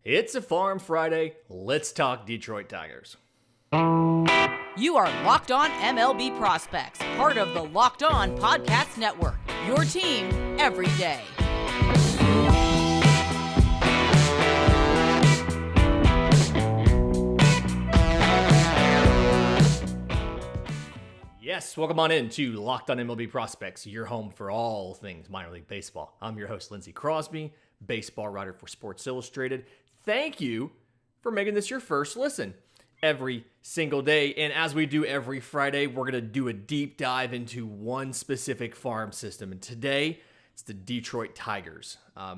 It's a Farm Friday. Let's talk Detroit Tigers. You are Locked On MLB Prospects, part of the Locked On Podcast Network. Your team every day. Yes, welcome on in to Locked On MLB Prospects, your home for all things minor league baseball. I'm your host, Lindsey Crosby, baseball writer for Sports Illustrated. Thank you for making this your first listen every single day. And as we do every Friday, we're going to do a deep dive into one specific farm system. And today, it's the Detroit Tigers. A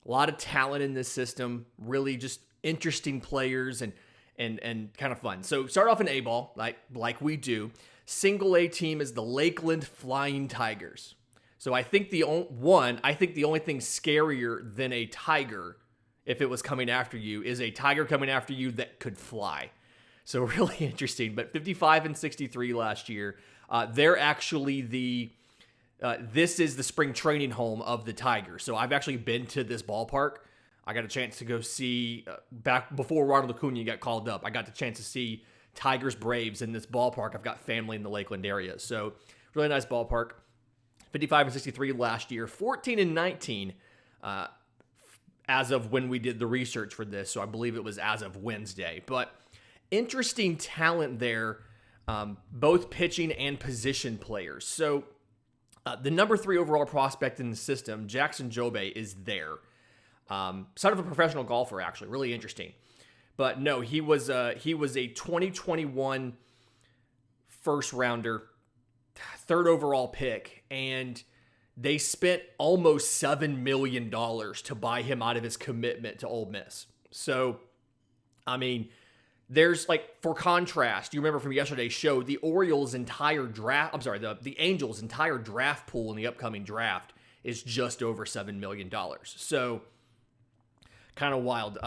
lot of talent in this system, really just interesting players and kind of fun. So start off in A-ball, like we do. Single A team is the Lakeland Flying Tigers. So I think the only thing scarier than a tiger, if it was coming after you, is a tiger coming after you that could fly. So really interesting. But 55 and 63 last year. They're actually this is the spring training home of the Tigers. So I've actually been to this ballpark. I got a chance to go see, back before Ronald Acuna got called up, I got the chance to see Tigers Braves in this ballpark. I've got family in the Lakeland area. So really nice ballpark. 55 and 63 last year, 14 and 19 as of when we did the research for this. So I believe it was as of Wednesday. But interesting talent there, both pitching and position players. So the number 3 overall prospect in the system, Jackson Joby, is there. Son of a professional golfer, actually. Really interesting. But no, he was a 2021 first rounder, 3rd overall pick, and they spent almost $7 million to buy him out of his commitment to Ole Miss. So, I mean, there's for contrast, you remember from yesterday's show, the Angels' entire draft pool in the upcoming draft is just over $7 million. So, kind of wild.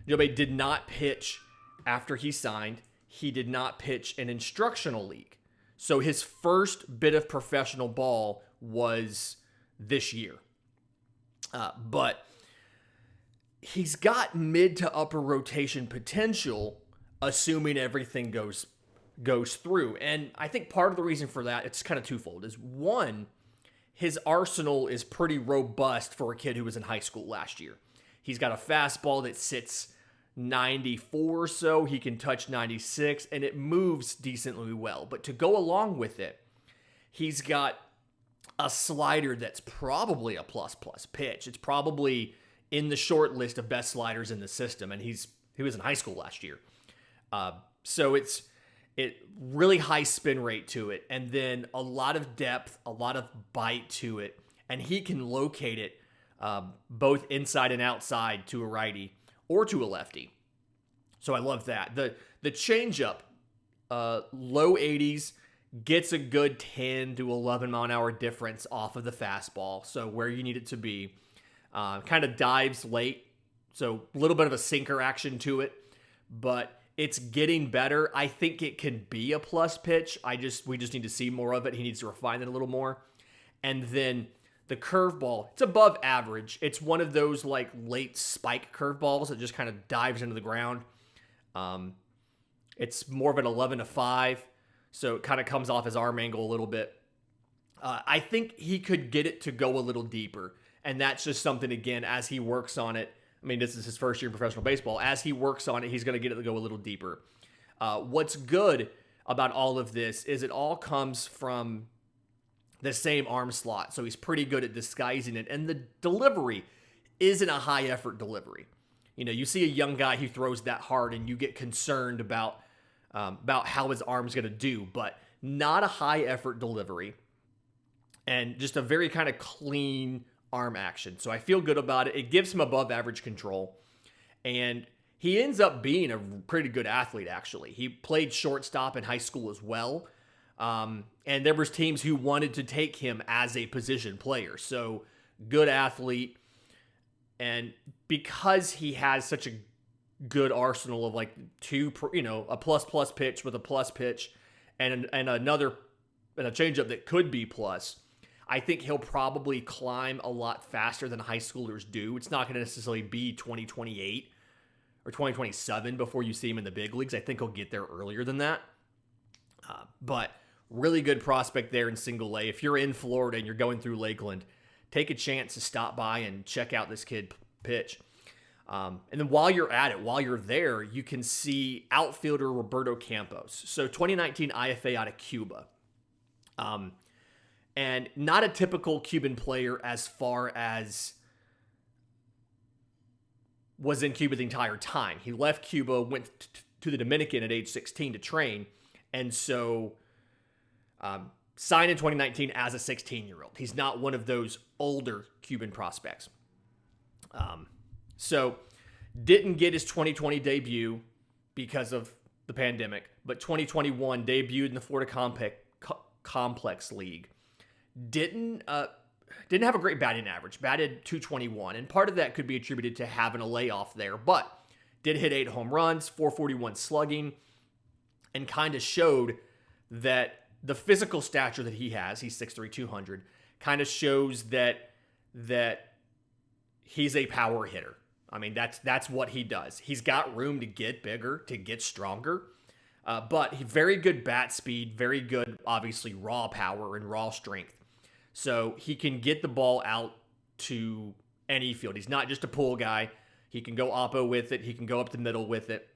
Joby did not pitch after he signed. He did not pitch an instructional league. So his first bit of professional ball was this year. But he's got mid to upper rotation potential, assuming everything goes through. And I think part of the reason for that, it's kind of twofold, is one, his arsenal is pretty robust for a kid who was in high school last year. He's got a fastball that sits 94 or so. He can touch 96, and it moves decently well. But to go along with it, he's got a slider that's probably a plus pitch. It's probably in the short list of best sliders in the system, and he was in high school last year. So it really high spin rate to it, and then a lot of depth, a lot of bite to it, and he can locate it both inside and outside to a righty or to a lefty. So I love that. The changeup, low 80s, gets a good 10 to 11 mile an hour difference off of the fastball, so where you need it to be. Kind of dives late, so a little bit of a sinker action to it, but it's getting better. I think it can be a plus pitch. We just need to see more of it. He needs to refine it a little more. And then the curveball, it's above average. It's one of those late spike curveballs that just kind of dives into the ground. It's more of an 11-5, so it kind of comes off his arm angle a little bit. I think he could get it to go a little deeper, and that's just something, again, as he works on it. I mean, this is his first year in professional baseball. As he works on it, he's going to get it to go a little deeper. What's good about all of this is it all comes from the same arm slot, so he's pretty good at disguising it. And the delivery isn't a high-effort delivery. You see a young guy who throws that hard, and you get concerned about how his arm's going to do, but not a high-effort delivery, and just a very kind of clean arm action. So I feel good about it. It gives him above-average control, and he ends up being a pretty good athlete, actually. He played shortstop in high school as well. And there was teams who wanted to take him as a position player. So good athlete. And because he has such a good arsenal of a plus pitch with a plus pitch and a changeup that could be plus, I think he'll probably climb a lot faster than high schoolers do. It's not going to necessarily be 2028 or 2027 before you see him in the big leagues. I think he'll get there earlier than that. But really good prospect there in single A. If you're in Florida and you're going through Lakeland, take a chance to stop by and check out this kid pitch. And then while you're at it, while you're there, you can see outfielder Roberto Campos. So 2019 IFA out of Cuba. And not a typical Cuban player as far as was in Cuba the entire time. He left Cuba, went to the Dominican at age 16 to train, and so signed in 2019 as a 16-year-old. He's not one of those older Cuban prospects. So didn't get his 2020 debut because of the pandemic, but 2021 debuted in the Florida Complex League. Didn't have a great batting average, batted .221, and part of that could be attributed to having a layoff there, but did hit 8 home runs, .441 slugging, and kind of showed that the physical stature that he has, he's 6'3", 200, kind of shows that he's a power hitter. I mean, that's what he does. He's got room to get bigger, to get stronger, but very good bat speed, very good, obviously, raw power and raw strength. So he can get the ball out to any field. He's not just a pull guy. He can go oppo with it. He can go up the middle with it.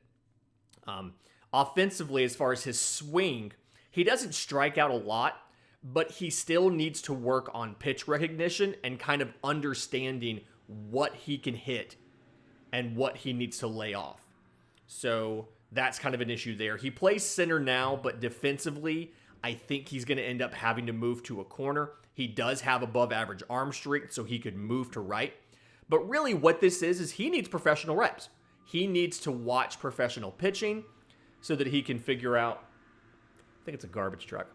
Offensively, as far as his swing, he doesn't strike out a lot, but he still needs to work on pitch recognition and kind of understanding what he can hit and what he needs to lay off. So that's kind of an issue there. He plays center now, but defensively, I think he's going to end up having to move to a corner. He does have above average arm strength, so he could move to right. But really what this is he needs professional reps. He needs to watch professional pitching so that he can figure out, I think it's a garbage truck,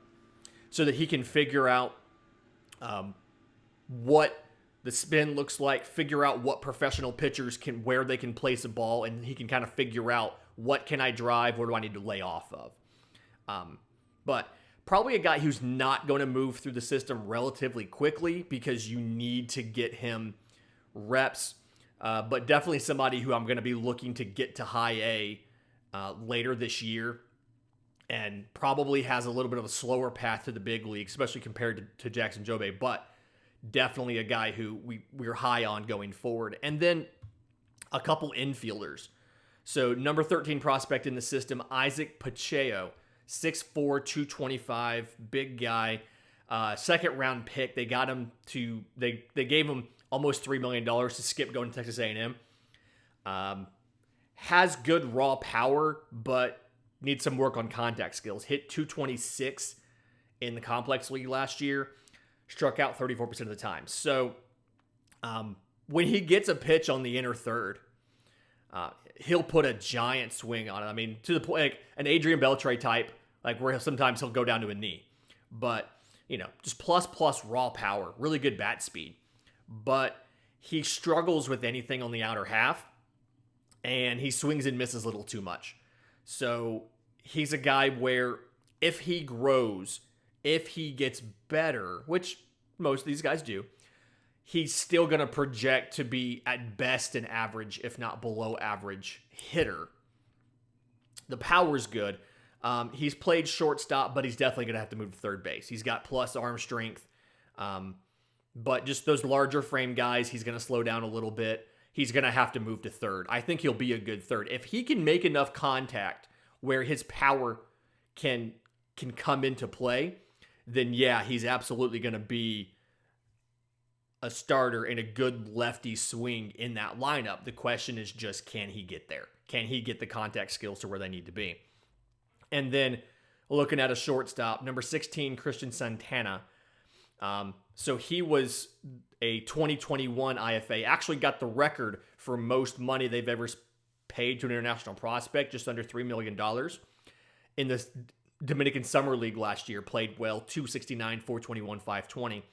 so that he can figure out what the spin looks like, figure out what professional pitchers where they can place a ball, and he can kind of figure out what can I drive, where do I need to lay off of. But probably a guy who's not going to move through the system relatively quickly because you need to get him reps, but definitely somebody who I'm going to be looking to get to high A later this year, and probably has a little bit of a slower path to the big league, especially compared to Jackson Joby, but definitely a guy who we're high on going forward. And then a couple infielders. So number 13 prospect in the system, Isaac Pachao, 6'4", 225, big guy, second round pick. They got him they gave him almost $3 million to skip going to Texas A&M. Has good raw power, but needs some work on contact skills. Hit 226 in the complex league last year. Struck out 34% of the time. So when he gets a pitch on the inner third, he'll put a giant swing on it. I mean, to the point, like an Adrian Beltre type, like where sometimes he'll go down to a knee. But, just plus raw power, really good bat speed. But he struggles with anything on the outer half, and he swings and misses a little too much. So he's a guy where if he grows, if he gets better, which most of these guys do, he's still going to project to be at best an average, if not below average hitter. The power's good. He's played shortstop, but he's definitely going to have to move to third base. He's got plus arm strength. But just those larger frame guys, he's going to slow down a little bit. He's going to have to move to third. I think he'll be a good third. If he can make enough contact where his power can come into play, then yeah, he's absolutely going to be a starter in a good lefty swing in that lineup. The question is just, can he get there? Can he get the contact skills to where they need to be? And then looking at a shortstop, number 16, Christian Santana. So he was a 2021 IFA, actually got the record for most money they've ever paid to an international prospect, just under $3 million. In the Dominican Summer League last year, played well, 269, 421, 520.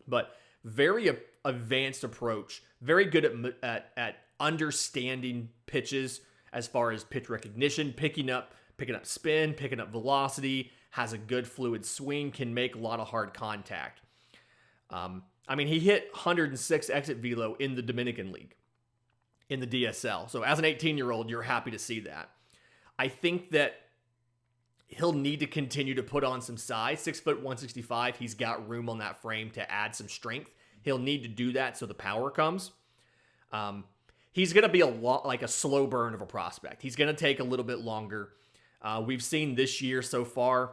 But very advanced approach, very good at understanding pitches as far as pitch recognition, picking up spin, picking up velocity, has a good fluid swing, can make a lot of hard contact. He hit 106 exit velo in the Dominican League. in the DSL. So as an 18-year-old, you're happy to see that. I think that he'll need to continue to put on some size. 6 foot 165. He's got room on that frame to add some strength. He'll need to do that so the power comes. He's going to be a lot like a slow burn of a prospect. He's going to take a little bit longer. We've seen this year so far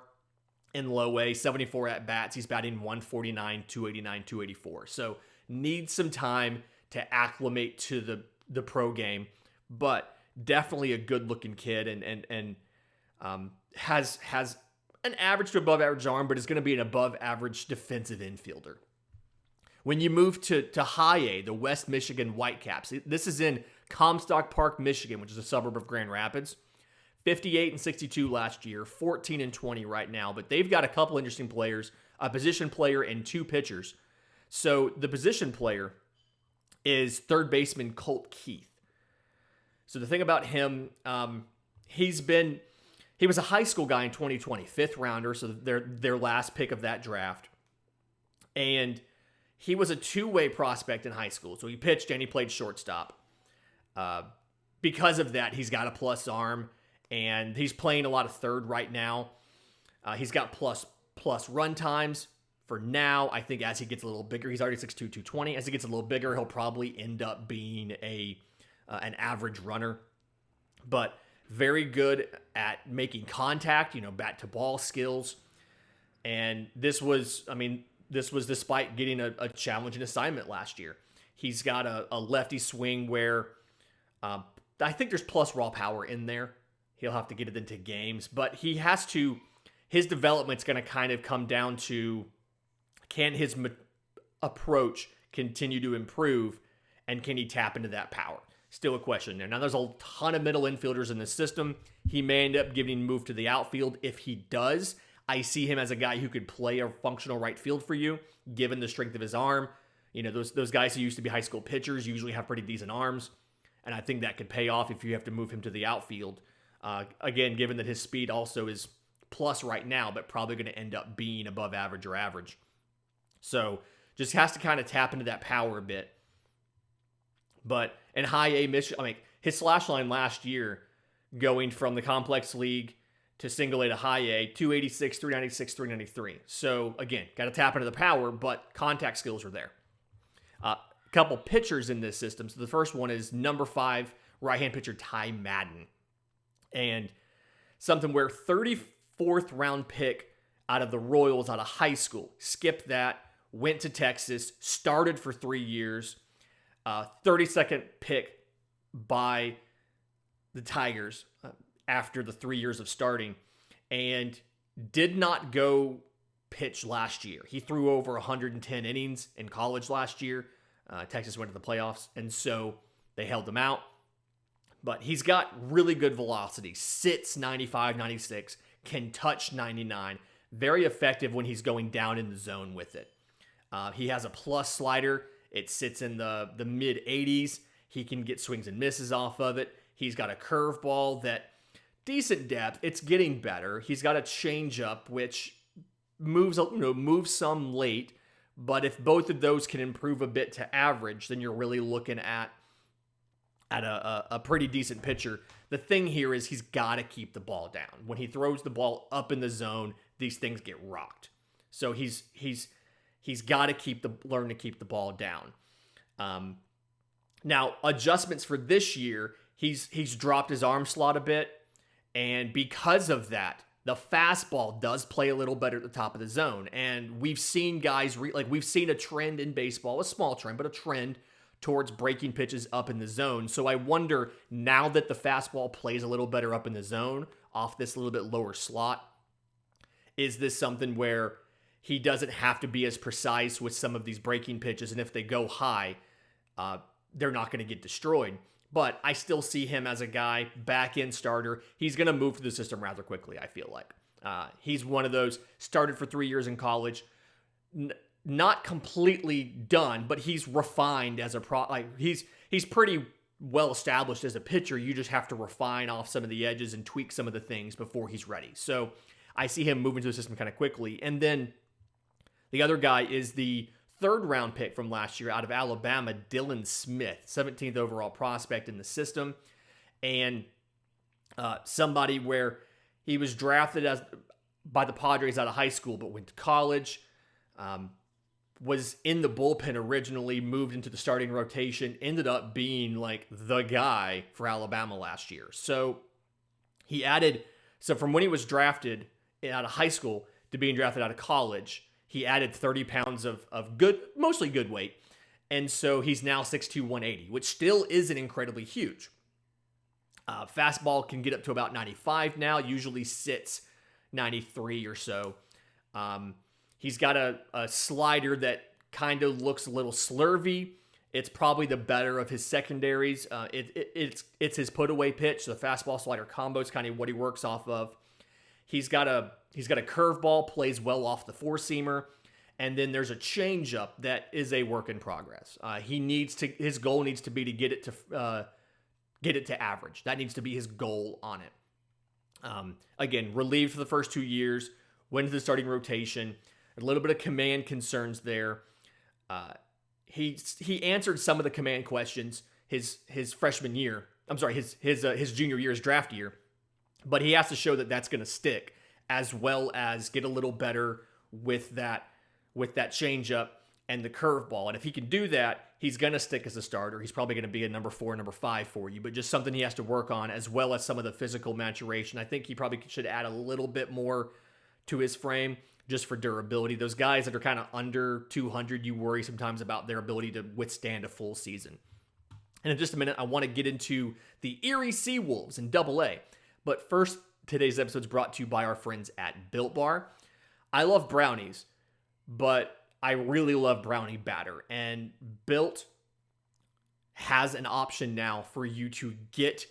in low A, 74 at-bats. He's batting 149, 289, 284. So needs some time to acclimate to the pro game, but definitely a good-looking kid and has an average to above average arm, but is going to be an above average defensive infielder. When you move to High A, the West Michigan Whitecaps, this is in Comstock Park, Michigan, which is a suburb of Grand Rapids. 58 and 62 last year, 14 and 20 right now, but they've got a couple interesting players, a position player and 2 pitchers. So the position player is third baseman Colt Keith. So the thing about him, he was a high school guy in 2020, 5th rounder, so their last pick of that draft. And he was a two-way prospect in high school. So he pitched and he played shortstop. Because of that, he's got a plus arm, and he's playing a lot of third right now. He's got plus run times for now. I think as he gets a little bigger, he's already 6'2", 220. As he gets a little bigger, he'll probably end up being an average runner. But very good at making contact, bat to ball skills. And this was despite getting a challenging assignment last year. He's got a lefty swing where I think there's plus raw power in there. He'll have to get it into games, but his development's going to kind of come down to, can his approach continue to improve, and can he tap into that power? Still a question there. Now, there's a ton of middle infielders in the system. He may end up getting moved to the outfield. If he does, I see him as a guy who could play a functional right field for you, given the strength of his arm. Those guys who used to be high school pitchers usually have pretty decent arms, and I think that could pay off if you have to move him to the outfield. Again, given that his speed also is plus right now, but probably going to end up being above average or average. So just has to kind of tap into that power a bit. But in High A, Michigan, his slash line last year, going from the complex league to single A to High A, 286, 396, 393. So again, got to tap into the power, but contact skills are there. A couple pitchers in this system. So the first one is number 5 right-hand pitcher Ty Madden. And something where 34th round pick out of the Royals out of high school. Skipped that, went to Texas, started for 3 years. 32nd pick by the Tigers after the 3 years of starting, and did not go pitch last year. He threw over 110 innings in college last year. Texas went to the playoffs, and so they held him out. But he's got really good velocity. Sits 95, 96, can touch 99. Very effective when he's going down in the zone with it. He has a plus slider. It sits in the mid 80s. He can get swings and misses off of it. He's got a curveball that decent depth. It's getting better. He's got a changeup which moves some late. But if both of those can improve a bit to average, then you're really looking at a pretty decent pitcher. The thing here is he's got to keep the ball down. When he throws the ball up in the zone, these things get rocked. So he's got to learn to keep the ball down. Now, adjustments for this year, he's dropped his arm slot a bit, and because of that, the fastball does play a little better at the top of the zone. And we've seen guys we've seen a trend in baseball, a small trend, but a trend towards breaking pitches up in the zone. So I wonder, now that the fastball plays a little better up in the zone off this little bit lower slot, is this something where he doesn't have to be as precise with some of these breaking pitches, and if they go high, they're not going to get destroyed? But I still see him as a guy, back-end starter. He's going to move through the system rather quickly, I feel like. He's one of those, started for 3 years in college, not completely done, but he's refined as he's pretty well established as a pitcher. You just have to refine off some of the edges and tweak some of the things before he's ready. So I see him moving to the system kind of quickly. And then the other guy is the third-round pick from last year out of Alabama, Dylan Smith, 17th overall prospect in the system, and somebody where he was drafted by the Padres out of high school, but went to college, was in the bullpen originally, moved into the starting rotation, ended up being like the guy for Alabama last year. So from when he was drafted out of high school to being drafted out of college, he added 30 pounds of good, mostly good weight. And so he's now 6'2", 180, which still isn't incredibly huge. Fastball can get up to about 95 now, usually sits 93 or so. He's got a slider that kind of looks a little slurvy. It's probably the better of his secondaries. It's his put-away pitch, so the fastball slider combo is kind of what he works off of. He's got a curveball, plays well off the four-seamer, and then there's a changeup that is a work in progress. His goal needs to be to get it to average. That needs to be his goal on it. Again, relieved for the first 2 years, went to the starting rotation. A little bit of command concerns there. He answered some of the command questions his freshman year. I'm sorry, his junior year, his draft year. But he has to show that that's going to stick, as well as get a little better with that changeup and the curveball. And if he can do that, he's going to stick as a starter. He's probably going to be a number 4, number 5 for you, but just something he has to work on, as well as some of the physical maturation. I think he probably should add a little bit more to his frame just for durability. Those guys that are kind of under 200, you worry sometimes about their ability to withstand a full season. And in just a minute, I want to get into the Erie Seawolves in Double-A. But first, today's episode is brought to you by our friends at Built Bar. I love brownies, but I really love brownie batter. And Built has an option now for you to get,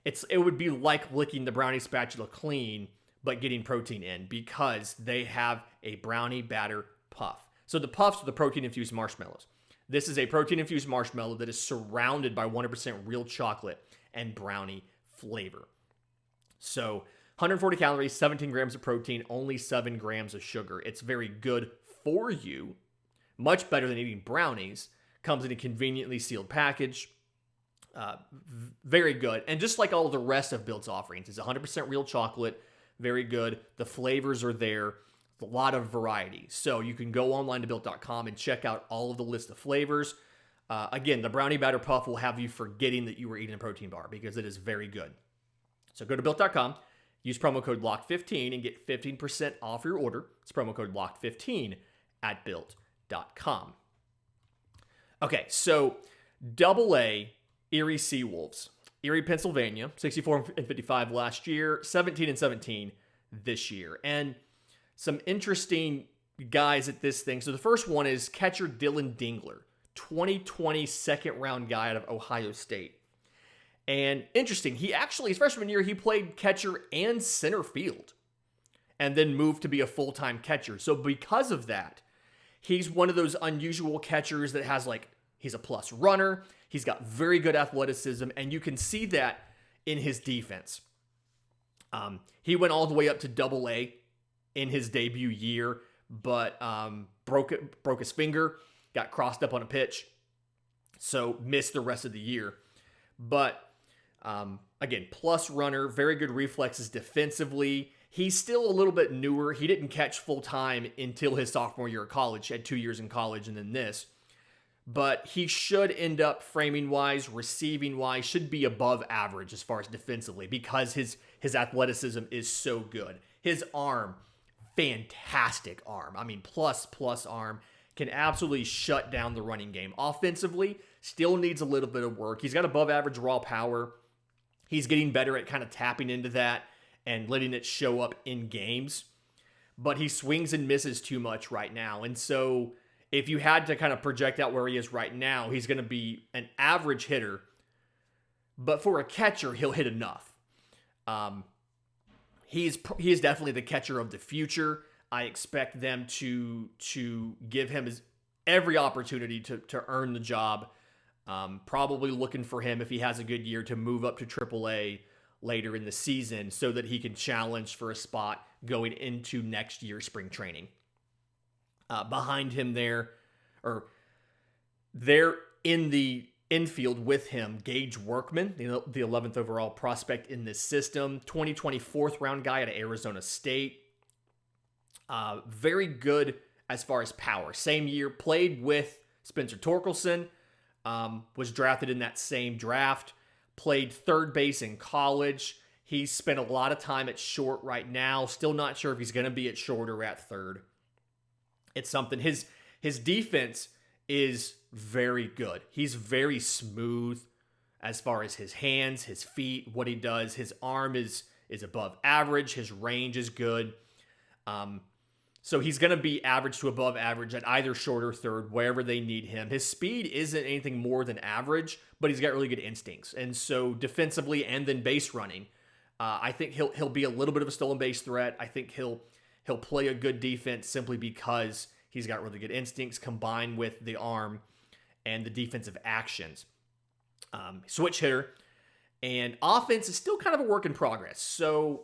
it would be like licking the brownie spatula clean, but getting protein in, because they have a brownie batter puff. So the puffs are the protein-infused marshmallows. This is a protein-infused marshmallow that is surrounded by 100% real chocolate and brownie flavor. So 140 calories, 17 grams of protein, only 7 grams of sugar. It's very good for you, much better than eating brownies. Comes in a conveniently sealed package. Very good. And just like all of the rest of Built's offerings, it's 100% real chocolate. Very good. The flavors are there. A lot of variety. So you can go online to Built.com and check out all of the list of flavors. Again, the brownie batter puff will have you forgetting that you were eating a protein bar, because it is very good. So go to Built.com, use promo code LOCKED15 and get 15% off your order. It's promo code LOCKED15 at Built.com. Okay, so Double-A Erie Seawolves. Erie, Pennsylvania, 64-55 last year, 17-17 this year. And some interesting guys at this thing. So the first one is catcher Dylan Dingler, 2020 second-round guy out of Ohio State. And interesting, his freshman year, he played catcher and center field, and then moved to be a full-time catcher. So because of that, he's one of those unusual catchers that has he's a plus runner. He's got very good athleticism, and you can see that in his defense. He went all the way up to Double-A in his debut year, but broke his finger, got crossed up on a pitch, so missed the rest of the year. But again, plus runner, very good reflexes defensively. He's still a little bit newer. He didn't catch full-time until his sophomore year of college. He had 2 years in college and then this. But he should end up framing-wise, receiving-wise, should be above average as far as defensively, because his athleticism is so good. His arm, fantastic arm. I mean, plus arm. Can absolutely shut down the running game. Offensively, still needs a little bit of work. He's got above average raw power. He's getting better at kind of tapping into that and letting it show up in games. But he swings and misses too much right now. And so if you had to kind of project out where he is right now, he's going to be an average hitter. But for a catcher, he'll hit enough. He is definitely the catcher of the future. I expect them to give him every opportunity to earn the job. Probably looking for him, if he has a good year, to move up to AAA later in the season so that he can challenge for a spot going into next year's spring training. Behind him there, they're in the infield with him, Gage Workman, the 11th overall prospect in this system, 2020 fourth round guy out of Arizona State. Very good as far as power. Same year, played with Spencer Torkelson, was drafted in that same draft, played third base in college. He's spent a lot of time at short right now. Still not sure if he's going to be at short or at third. It's something. His defense is very good. He's very smooth as far as his hands, his feet, what he does. His arm is above average. His range is good. So he's going to be average to above average at either short or third, wherever they need him. His speed isn't anything more than average, but he's got really good instincts. And so defensively and then base running, I think he'll be a little bit of a stolen base threat. I think he'll play a good defense simply because he's got really good instincts combined with the arm and the defensive actions. Switch hitter. And offense is still kind of a work in progress. So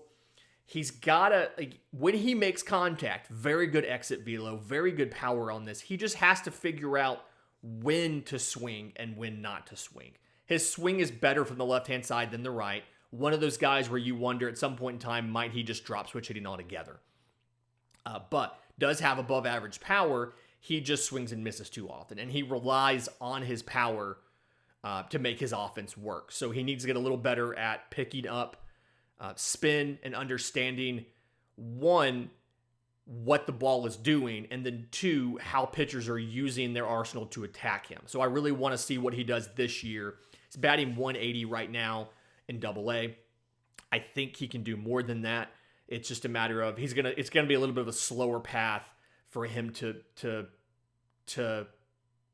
he's got to, when he makes contact, very good exit velo, very good power on this. He just has to figure out when to swing and when not to swing. His swing is better from the left-hand side than the right. One of those guys where you wonder at some point in time, might he just drop switch hitting altogether? But does have above average power. He just swings and misses too often. And he relies on his power to make his offense work. So he needs to get a little better at picking up spin and understanding, one, what the ball is doing, and then two, how pitchers are using their arsenal to attack him. So I really want to see what he does this year. He's batting 180 right now in Double-A. I think he can do more than that. It's just a matter of it's gonna be a little bit of a slower path for him to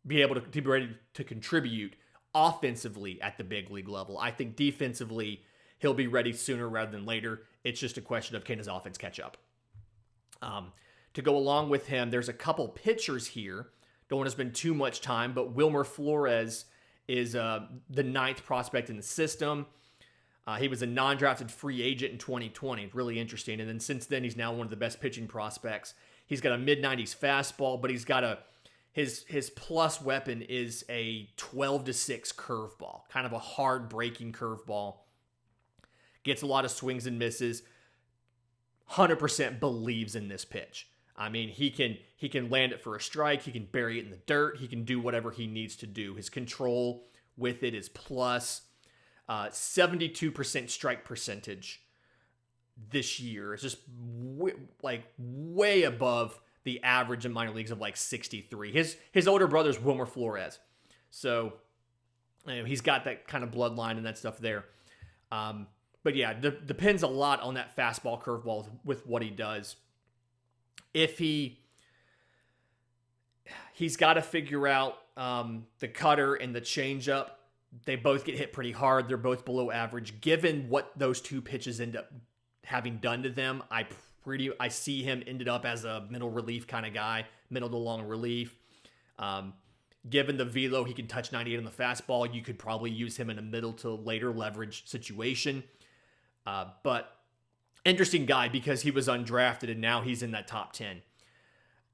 be able to be ready to contribute offensively at the big league level. I think defensively he'll be ready sooner rather than later. It's just a question of, can his offense catch up? To go along with him, there's a couple pitchers here. Don't want to spend too much time, but Wilmer Flores is the 9th prospect in the system. He was a non-drafted free agent in 2020. Really interesting. And then since then, he's now one of the best pitching prospects. He's got a mid-90s fastball, but he's got his plus weapon is a 12-6 curveball, kind of a hard breaking curveball. Gets a lot of swings and misses. 100% believes in this pitch. I mean, he can land it for a strike. He can bury it in the dirt. He can do whatever he needs to do. His control with it is plus. 72% strike percentage this year. It's just way above the average in minor leagues of like 63. His older brother's Wilmer Flores. So he's got that kind of bloodline and that stuff there. But yeah, depends a lot on that fastball curveball with what he does. If he's got to figure out the cutter and the changeup. They both get hit pretty hard. They're both below average. Given what those two pitches end up having done to them, I see him ended up as a middle relief kind of guy, middle to long relief. Given the velo, he can touch 98 on the fastball. You could probably use him in a middle to later leverage situation. But interesting guy because he was undrafted and now he's in that top 10.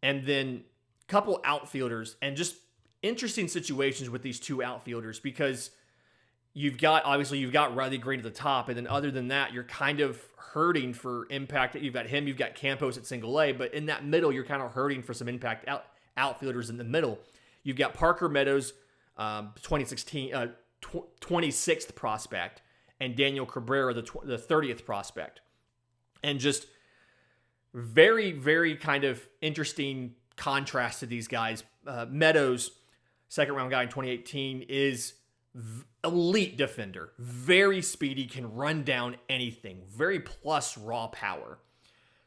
And then a couple outfielders and just interesting situations with these two outfielders because you've got Riley Green at the top, and then other than that, you're kind of hurting for impact. You've got him, you've got Campos at single A, but in that middle, you're kind of hurting for some impact outfielders in the middle. You've got Parker Meadows, 26th prospect, and Daniel Cabrera, the 30th prospect. And just very, very kind of interesting contrast to these guys. Meadows, second round guy in 2018, is elite defender, very speedy, can run down anything, very plus raw power,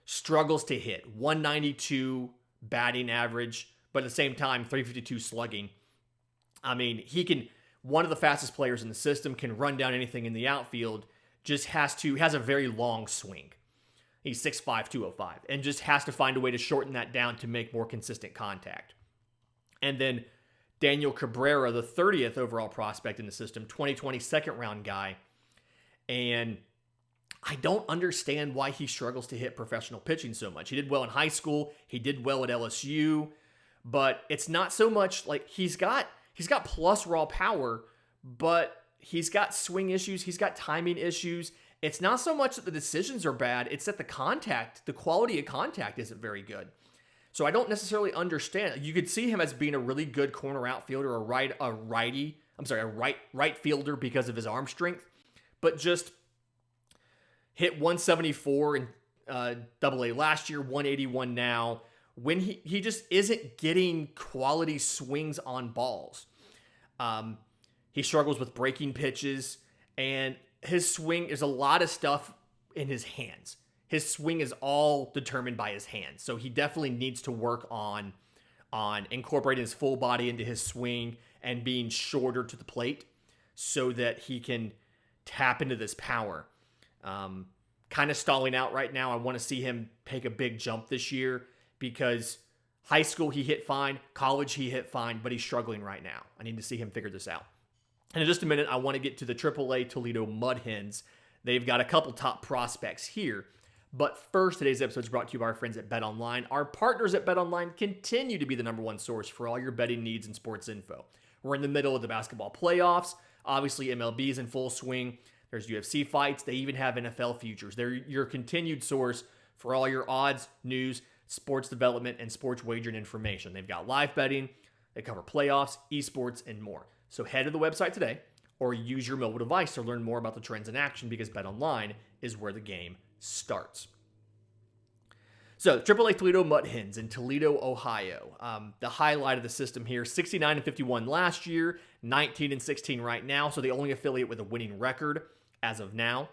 struggles to hit, 192 batting average, but at the same time, 352 slugging. I mean, one of the fastest players in the system, can run down anything in the outfield, just has a very long swing. He's 6'5", 205, and just has to find a way to shorten that down to make more consistent contact. And then Daniel Cabrera, the 30th overall prospect in the system, 2020 second-round guy. And I don't understand why he struggles to hit professional pitching so much. He did well in high school. He did well at LSU. but it's not so much like he's got plus raw power, but he's got swing issues. He's got timing issues. It's not so much that the decisions are bad. It's that the quality of contact isn't very good. So I don't necessarily understand. You could see him as being a really good corner outfielder, a right fielder because of his arm strength, but just hit 174 in AA last year, 181 now. When he just isn't getting quality swings on balls. He struggles with breaking pitches, and his swing is a lot of stuff in his hands. His swing is all determined by his hands. So he definitely needs to work on incorporating his full body into his swing and being shorter to the plate so that he can tap into this power. Kind of stalling out right now. I want to see him take a big jump this year because high school he hit fine, college he hit fine, but he's struggling right now. I need to see him figure this out. And in just a minute, I want to get to the AAA Toledo Mud Hens. They've got a couple top prospects here. But first, today's episode is brought to you by our friends at BetOnline. Our partners at BetOnline continue to be the number one source for all your betting needs and sports info. We're in the middle of the basketball playoffs. Obviously, MLB is in full swing. There's UFC fights. They even have NFL futures. They're your continued source for all your odds, news, sports development, and sports wagering information. They've got live betting. They cover playoffs, esports, and more. So head to the website today or use your mobile device to learn more about the trends in action because BetOnline is where the game starts. So AAA Toledo Mud Hens in Toledo, Ohio. The highlight of the system here, 69-51 last year, 19-16 right now. So the only affiliate with a winning record as of now.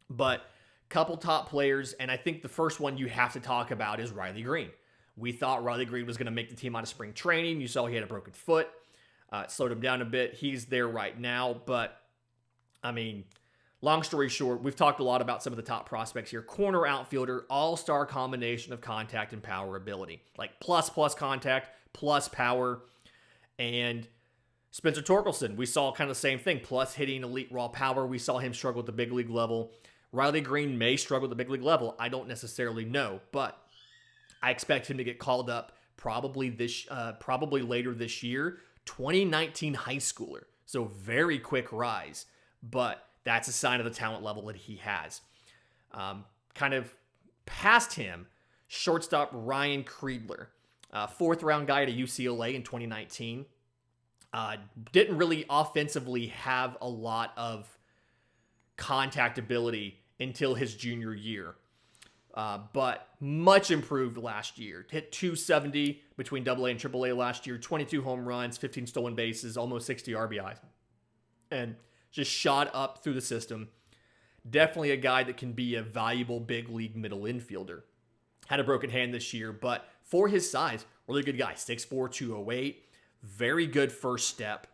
But couple top players, and I think the first one you have to talk about is Riley Green. We thought Riley Green was going to make the team out of spring training. You saw he had a broken foot. It slowed him down a bit. He's there right now, but I mean, long story short, we've talked a lot about some of the top prospects here. Corner outfielder, all-star combination of contact and power ability. Like plus contact, plus power. And Spencer Torkelson, we saw kind of the same thing. Plus hitting elite raw power. We saw him struggle at the big league level. Riley Green may struggle at the big league level. I don't necessarily know, but I expect him to get called up probably later this year. 2019 high schooler. So very quick rise, but that's a sign of the talent level that he has. Kind of past him, shortstop Ryan Kriegler, fourth round guy at UCLA in 2019. Didn't really offensively have a lot of contact ability until his junior year. But much improved last year. Hit 270 between AA and AAA last year, 22 home runs, 15 stolen bases, almost 60 RBIs. And just shot up through the system. Definitely a guy that can be a valuable big league middle infielder. Had a broken hand this year, but for his size, really good guy. 6'4", 208. Very good first step.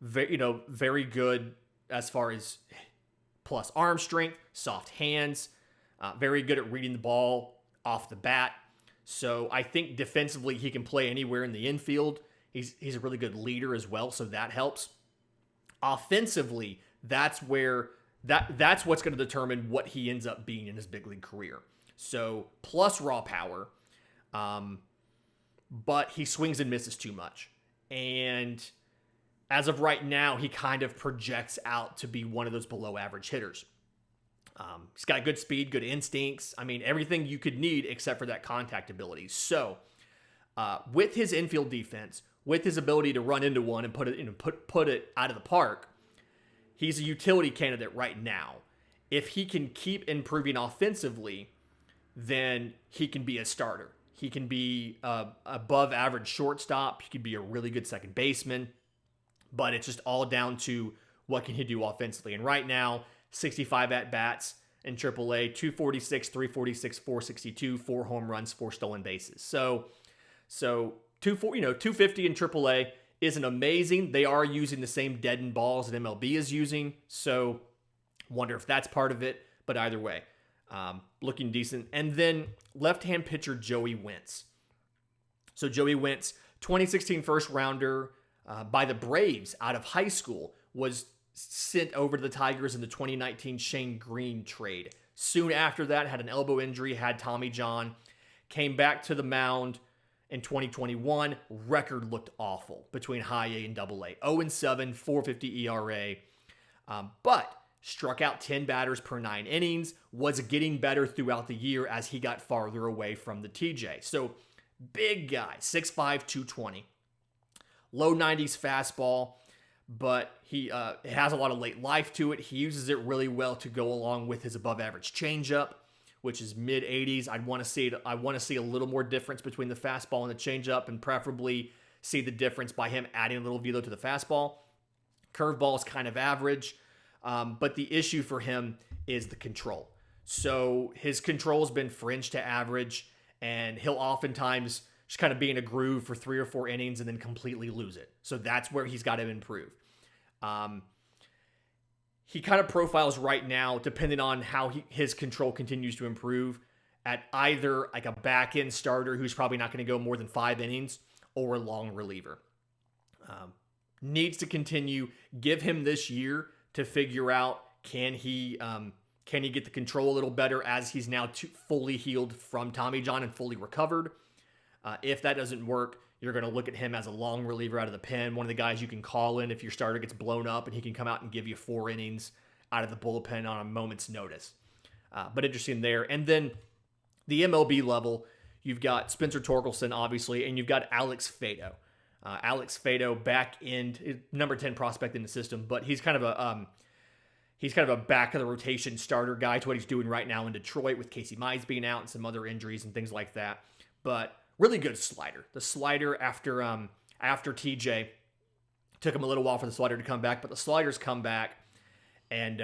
Very good as far as plus arm strength, soft hands, very good at reading the ball off the bat. So I think defensively he can play anywhere in the infield. He's a really good leader as well, so that helps. Offensively, that's what's going to determine what he ends up being in his big league career. So plus raw power, but he swings and misses too much. And as of right now, he kind of projects out to be one of those below average hitters. He's got good speed, good instincts. I mean, everything you could need except for that contact ability. So with his infield defense, with his ability to run into one and put it out of the park, he's a utility candidate right now. If he can keep improving offensively, then he can be a starter. He can be above average shortstop. He could be a really good second baseman. But it's just all down to what can he do offensively. And right now, 65 at-bats in AAA, 246, 346, 462, 4 home runs, 4 stolen bases. So 250 in AAA isn't amazing. They are using the same deadened balls that MLB is using. So wonder if that's part of it. But either way, looking decent. And then left-hand pitcher Joey Wentz. So Joey Wentz, 2016 first rounder, by the Braves out of high school, was sent over to the Tigers in the 2019 Shane Green trade. Soon after that, had an elbow injury, had Tommy John, Came back to the mound in 2021. Record looked awful between high A and double A. 0-7, 4.50 ERA. But struck out 10 batters per 9 innings, was getting better throughout the year as he got farther away from the TJ. So big guy, 6'5", 220. Low 90s fastball, but it has a lot of late life to it. He uses it really well to go along with his above average changeup, which is mid 80s. I want to see a little more difference between the fastball and the changeup, and preferably see the difference by him adding a little velo to the fastball. Curveball is kind of average, but the issue for him is the control. So his control has been fringe to average, and he'll oftentimes just kind of be in a groove for 3 or 4 innings and then completely lose it. So that's where he's got to improve. He kind of profiles right now, depending on how his control continues to improve, at either like a back-end starter who's probably not going to go more than 5 innings, or a long reliever. Needs to continue. Give him this year to figure out, can he get the control a little better as he's now fully healed from Tommy John and fully recovered. If that doesn't work, you're going to look at him as a long reliever out of the pen, one of the guys you can call in if your starter gets blown up, and he can come out and give you 4 innings out of the bullpen on a moment's notice. But interesting there. And then the MLB level, you've got Spencer Torkelson, obviously, and you've got Alex Fedo. Alex Fedo, back end, number 10 prospect in the system, but he's kind of a back of the rotation starter guy to what he's doing right now in Detroit with Casey Mize being out and some other injuries and things like that. But really good slider. The slider after TJ, took him a little while for the slider to come back, but the slider's come back, and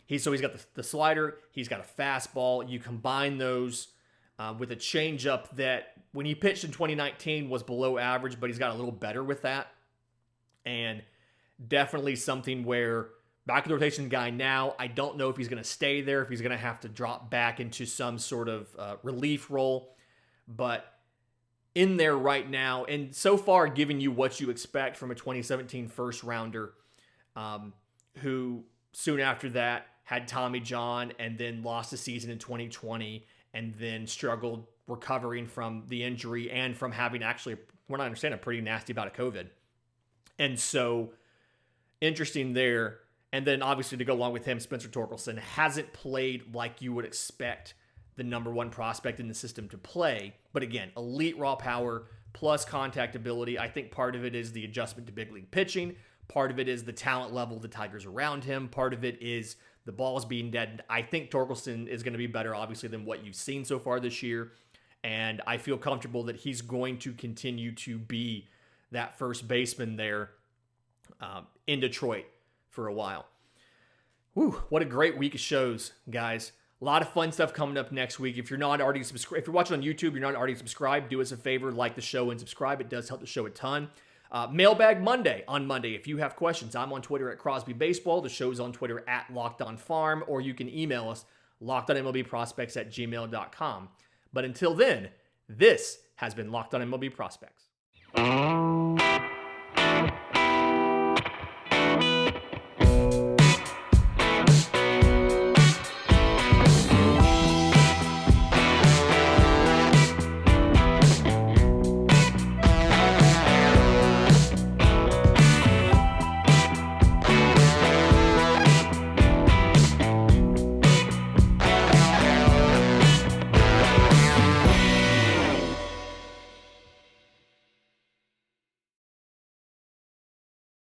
he's got the slider, he's got a fastball. You combine those with a changeup that when he pitched in 2019 was below average, but he's got a little better with that, and definitely something where back of the rotation guy now. I don't know if he's going to stay there, if he's going to have to drop back into some sort of relief role, but in there right now, and so far giving you what you expect from a 2017 first rounder, who soon after that had Tommy John and then lost a season in 2020 and then struggled recovering from the injury and from having actually, what I understand, a pretty nasty bout of COVID. And so interesting there. And then obviously to go along with him, Spencer Torkelson hasn't played like you would expect the number 1 prospect in the system to play. But again, elite raw power plus contact ability. I think part of it is the adjustment to big league pitching. Part of it is the talent level of the Tigers around him. Part of it is the balls being dead. I think Torkelson is going to be better, obviously, than what you've seen so far this year. And I feel comfortable that he's going to continue to be that first baseman there in Detroit for a while. Whew, what a great week of shows, guys. A lot of fun stuff coming up next week. If you're not already subscribed, if you're watching on YouTube, you're not already subscribed, do us a favor, like the show and subscribe. It does help the show a ton. Mailbag Monday on Monday. If you have questions, I'm on Twitter at Crosby Baseball. The show's on Twitter at Locked On Farm, or you can email us, lockedonmlbprospects@gmail.com. But until then, this has been Locked On MLB Prospects.